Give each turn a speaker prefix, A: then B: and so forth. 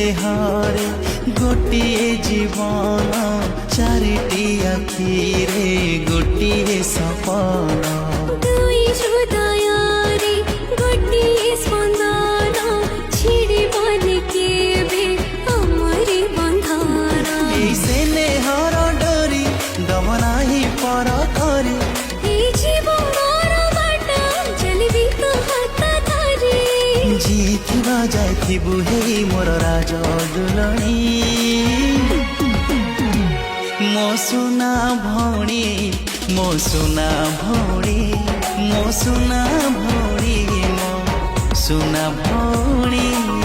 A: देहरे गोटिए जीवन चारिटी आखिरे गोटिए सपन
B: दुई हृदयरे गोटिए स्पंदन छिड़िबनि केबे हमरी बंधन
A: से नेहर डोरी दमनाही पर करी जीथिबा जाइथिबु हे मोर राज दुलणी मो सुना भौणी मो सुना भौणी मो सुना भौणी मो सुना भौणी।